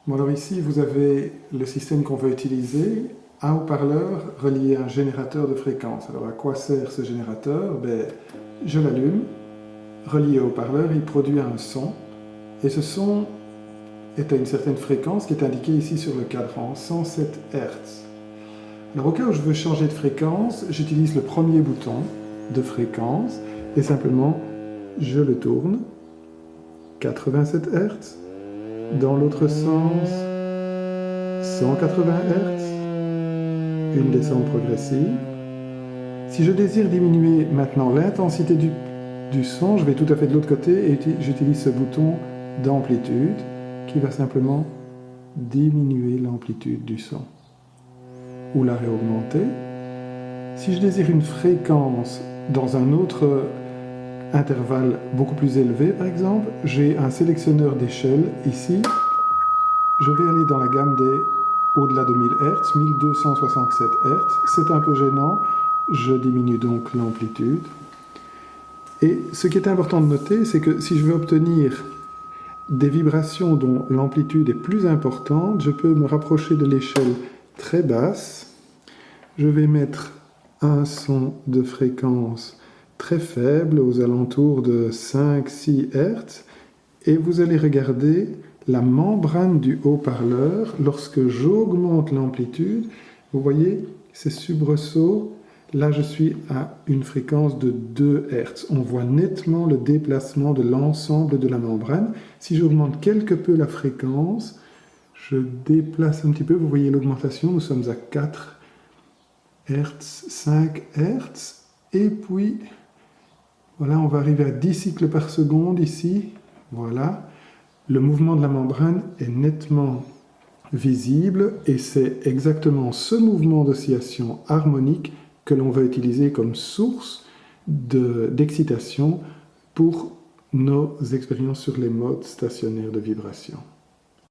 Bon, alors ici, vous avez le système qu'on veut utiliser, un haut-parleur relié à un générateur de fréquence. Alors à quoi sert ce générateur? Je l'allume, relié au haut-parleur, il produit un son, et ce son est à une certaine fréquence qui est indiquée ici sur le cadran, 107 Hz. Alors au cas où je veux changer de fréquence, j'utilise le premier bouton de fréquence, et simplement je le tourne, 87 Hz. Dans l'autre sens, 180 Hz, une descente progressive. Si je désire diminuer maintenant l'intensité du son, je vais tout à fait de l'autre côté et j'utilise ce bouton d'amplitude qui va simplement diminuer l'amplitude du son ou la réaugmenter. Si je désire une fréquence dans un autre intervalle beaucoup plus élevé, par exemple, j'ai un sélectionneur d'échelle ici. Je vais aller dans la gamme des au-delà de 1000 Hz, 1267 Hz. C'est un peu gênant, je diminue donc l'amplitude. Et ce qui est important de noter, c'est que si je veux obtenir des vibrations dont l'amplitude est plus importante, je peux me rapprocher de l'échelle très basse. Je vais mettre un son de fréquence très faible, aux alentours de 5-6 Hz, et vous allez regarder la membrane du haut-parleur. Lorsque j'augmente l'amplitude, vous voyez ces soubresauts. Là, je suis à une fréquence de 2 Hz. On voit nettement le déplacement de l'ensemble de la membrane. Si j'augmente quelque peu la fréquence, je déplace un petit peu. Vous voyez l'augmentation, nous sommes à 4 Hz, 5 Hz. Et puis, voilà, on va arriver à 10 cycles par seconde ici. Voilà. Le mouvement de la membrane est nettement visible et c'est exactement ce mouvement d'oscillation harmonique que l'on va utiliser comme source d'excitation pour nos expériences sur les modes stationnaires de vibration.